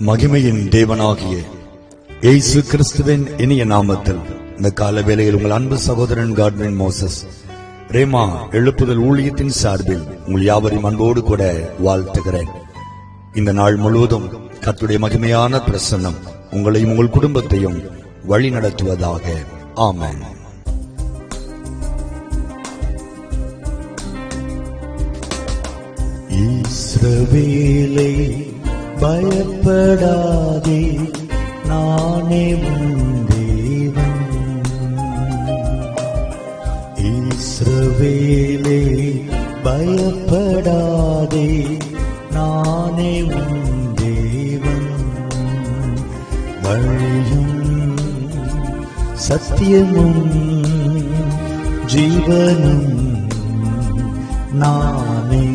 மகிமையின் தேவனாகிய இயேசு கிறிஸ்துவின் இனிய நாமத்தில் இந்த கால வேளையில் உங்கள் அன்பு சகோதரன் கார்ட்வின் மோசஸ் ரேமா எழுப்புதல் ஊழியத்தின் சார்பில் உங்கள் யாவரையும் அன்போடு கூட வாழ்த்துகிறேன். இந்த நாள் முழுவதும் கர்த்தருடைய மகிமையான பிரசன்னம் உங்களையும் உங்கள் குடும்பத்தையும் வழி நடத்துவதாக. ஆமென். இஸ்ரவேலே பயப்படாதே, நானே உன் தேவன். இஸ்ரவேலே பயப்படாதே, நானே உன் தேவன். வழியும் சத்தியமும் ஜீவனும் நானே.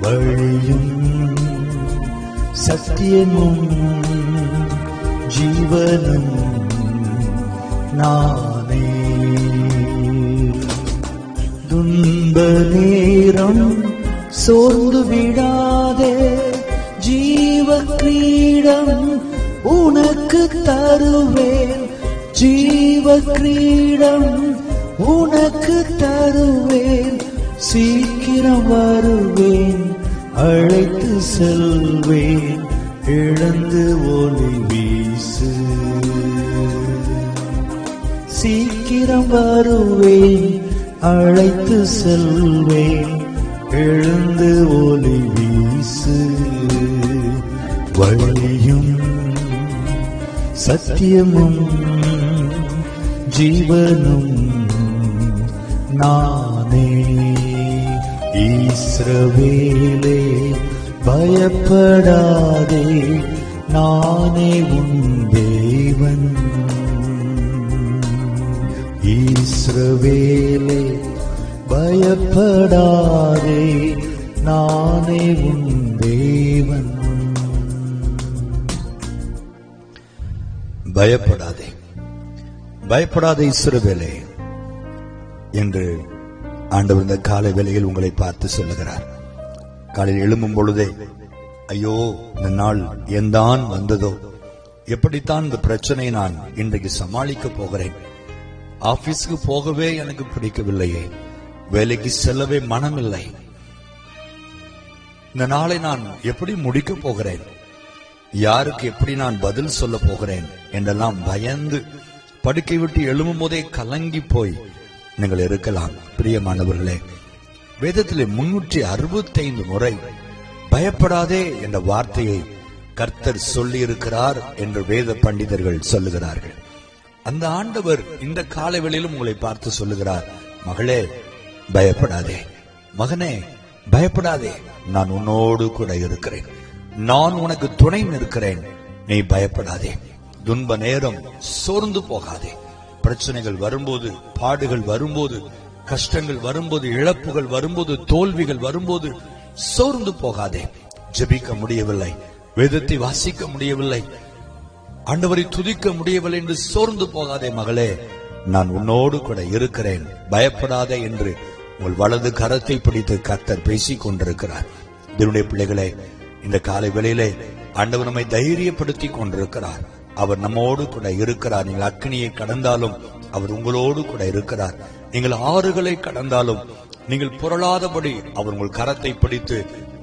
வழியும் சத்தியமும் ஜீவனும் நானே. துன்ப நேரம் சோர்ந்து விடாதே, ஜீவ கிரீடம் உனக்கு தருவேன். ஜீவ கிரீடம் உனக்கு தருவேன். சீக்கிரம் வருவேன், அழைத்து செல்வேன், இழந்து ஒளி வீசு. சீக்கிரம் வருவேன், அழைத்து செல்வேன், எழுந்து ஒளி வீசு. வழியும் சத்தியமும் ஜீவனும் நானே. இஸ்ரவேலே பயப்படாதே, நானே உன் தேவன். இஸ்ரவேலே பயப்படாதே, நானே உன் தேவன். பயப்படாதே, பயப்படாதே இஸ்ரவேலே என்று ஆண்டவர் இந்த காலை வேளையில் உங்களை பார்த்து சொல்லுகிறார். காலையில் எழும்பும் பொழுதே, ஐயோ இந்த நாள் எந்தான் வந்ததோ, எப்படித்தான் இந்த பிரச்சனையை நான் இன்றைக்கு சமாளிக்க போகிறேன், ஆபீஸ்க்கு போகவே எனக்கு பிடிக்கவில்லையே, வேலைக்கு செல்லவே மனமில்லை, இந்த நாளை நான் எப்படி முடிக்க போகிறேன், யாருக்கு எப்படி நான் பதில் சொல்ல போகிறேன் என்றெல்லாம் பயந்து படுக்கை விட்டு எழும்பும் போதே கலங்கி போய் நீங்கள் இருக்கலாம். பிரியமானவர்களே, வேதத்திலே 365 முறை பயப்படாதே என்ற வார்த்தையை கர்த்தர் சொல்லி இருக்கிறார் என்று வேத பண்டிதர்கள் சொல்லுகிறார்கள். அந்த ஆண்டவர் இந்த காலவெளியிலும் உங்களை பார்த்து சொல்லுகிறார், மகளே பயப்படாதே, மகனே பயப்படாதே, நான் உன்னோடு கூட இருக்கிறேன், நான் உனக்கு துணை நிற்கிறேன், நீ பயப்படாதே. துன்ப நேரம் சோர்ந்து போகாதே. பிரச்சனைகள் வரும்போது, பாடுகள் வரும்போது, கஷ்டங்கள் வரும்போது, இழப்புகள் வரும்போது, தோல்விகள் வரும்போது சோர்ந்து போகாதே. ஜெபிக்க முடியவில்லை, வேதத்தை வாசிக்க முடியவில்லை, ஆண்டவரை துதிக்க முடியவில்லை என்று சோர்ந்து போகாதே. மகளே, நான் உன்னோடு கூட இருக்கிறேன், பயப்படாதே என்று உங்கள் வலது கரத்தை பிடித்து கர்த்தர் பேசிக் கொண்டிருக்கிறார். என்னுடைய பிள்ளைகளே, இந்த காலை வேளையிலே ஆண்டவர் நம்மை தைரியப்படுத்தி கொண்டிருக்கிறார். அவர் நம்மோடு கூட இருக்கிறார். நீங்கள் அக்கினியை கடந்தாலும் அவர் உங்களோடு கூட இருக்கிறார். நீங்கள் ஆறுகளை கடந்தாலும் நீங்கள் புரளாதபடி அவர் உங்கள் கரத்தை பிடித்து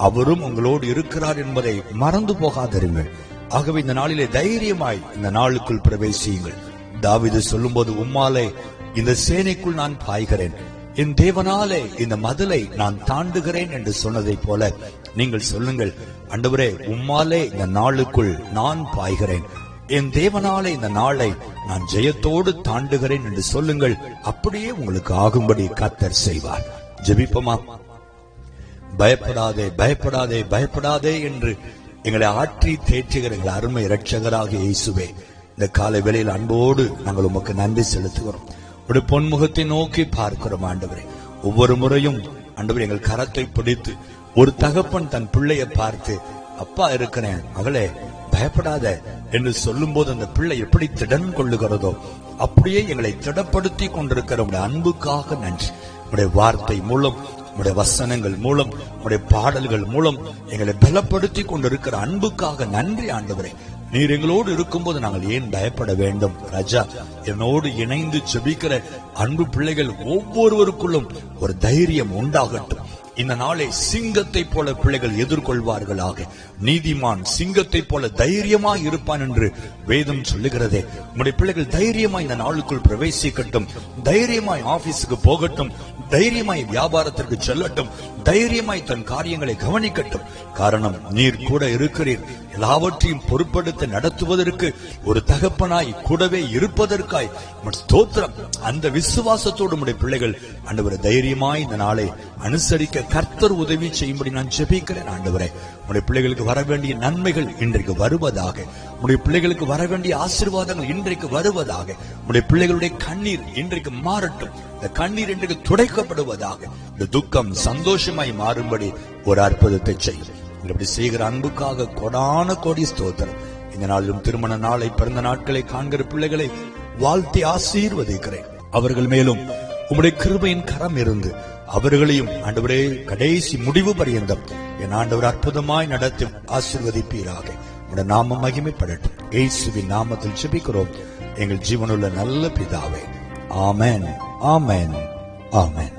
அவரும் உங்களோடு இருக்கிறார் என்பதை மறந்து போகாதிருங்கள். ஆகவே இந்த நாளிலே தைரியமாய் இந்த நாளுக்குள் பிரவேசியுங்கள். தாவீது சொல்லும் போது, உம்மாலே இந்த சேனைக்குள் நான் பாய்கிறேன், என் தேவனாலே இந்த மதிலை நான் தாண்டுகிறேன் என்று சொன்னதை போல நீங்கள் சொல்லுங்கள், ஆண்டவரே உம்மாலே இந்த நாளுக்குள் நான் பாய்கிறேன், என் தேவனாலே இந்த நாளை நான் ஜெயத்தோடு தாண்டுகிறேன் என்று சொல்லுங்கள். அப்படியே உங்களுக்கு ஆகும்படி கர்த்தர் செய்வார். ஜெபிப்போமா? பயப்படாதே, பயப்படாதே, பயப்படாதே என்று எங்களை ஆற்றி தேற்றுகிற எங்கள் அருமை இரட்சகராக இயேசுவே, இந்த காலை வேளையில் அன்போடு நாங்கள் உமக்கு நன்றி செலுத்துகிறோம். ஒரு பொன்முகத்தை நோக்கி பார்க்கிறோம் ஆண்டவரே. ஒவ்வொரு முறையும் ஆண்டவரே எங்கள் கரத்தை பிடித்து ஒரு தகப்பன் தன் பிள்ளையை பார்த்து, அப்பா இருக்கிறேன் மகளே பயப்படாத என்று சொல்லும் போது அந்த பிள்ளை எப்படி திடன் கொள்ளுகிறதோ அப்படியே எங்களை திடப்படுத்தி கொண்டிருக்கிற உடைய அன்புக்காக நன்றி. உடைய வார்த்தை மூலம் உடைய வசனங்கள் மூலம், உடைய பாடல்கள் மூலம் எங்களை பலப்படுத்தி கொண்டிருக்கிற அன்புக்காக நன்றி ஆண்டவரே. நீர் எங்களோடு இருக்கும்போது நாங்கள் ஏன் பயப்பட வேண்டும்? ராஜா, என்னோடு இணைந்து ஜெபிக்கிற அன்பு பிள்ளைகள் ஒவ்வொருவருக்குள்ளும் ஒரு தைரியம் உண்டாகட்டும். இந்த நாளை சிங்கத்தை போல பிள்ளைகள் எதிர்கொள்வார்களாக. நீதிமான் சிங்கத்தை போல தைரியமாய் இருப்பான் என்று வேதம் சொல்லுகிறதே. உங்களுடைய பிள்ளைகள் தைரியமாய் இந்த நாளுக்குள் பிரவேசிக்கட்டும், தைரியமாய் ஆபீஸுக்கு போகட்டும், தைரியமாய் வியாபாரத்திற்கு செல்லட்டும், தைரியமாய் தன் காரியங்களை கவனிக்கட்டும். காரணம், நீர் கூட இருக்கிறீர். எல்லாவற்றையும் பொறுப்படுத்த நடத்துவதற்கு ஒரு தகப்பனாய் கூடவே இருப்பதற்காய் ஸ்தோத்திரம். அந்த விசுவாசத்தோடு உடைய பிள்ளைகள் ஆண்டவரே தைரியமாய் இந்த நாளை அனுசரிக்க கர்த்தர் உதவி செய்யும்படி நான் ஜெபிக்கிறேன். ஆண்டவரே, உடைய பிள்ளைகளுக்கு வர வேண்டிய நன்மைகள் இன்றைக்கு வருவதாக. உடைய பிள்ளைகளுக்கு வர வேண்டிய ஆசீர்வாதங்கள் இன்றைக்கு வருவதாக. உடைய பிள்ளைகளுடைய கண்ணீர் இன்றைக்கு மாறட்டும். இந்த கண்ணீர் இன்றைக்கு துடைக்கப்படுவதாக. இந்த துக்கம் சந்தோஷமாய் மாறும்படி ஒரு அற்புதத்தை செய்யும். இப்படி செய்கிற அன்புக்காக கொடான கோடி ஸ்தோத்திரம். இந்த நாளிலும் திருமண நாளை, பிறந்த நாட்களை காண்கிற பிள்ளைகளை வாழ்த்தி ஆசீர்வதிக்கிறேன். அவர்கள் மேலும் உம்முடைய கிருபையின் கரம் இருந்து அவர்களையும் ஆண்டவரே கடைசி முடிவு பரியந்தம் என் ஆண்டவர் அற்புதமாய் நடத்தி ஆசீர்வதிப்பீராக. உம்முடைய நாமம் மகிமைப்படட்டும். இயேசுவின் நாமத்தில் ஜெபிக்கிறோம் எங்கள் ஜீவனுள்ள நல்ல பிதாவே. ஆமென், ஆமென், ஆமென்.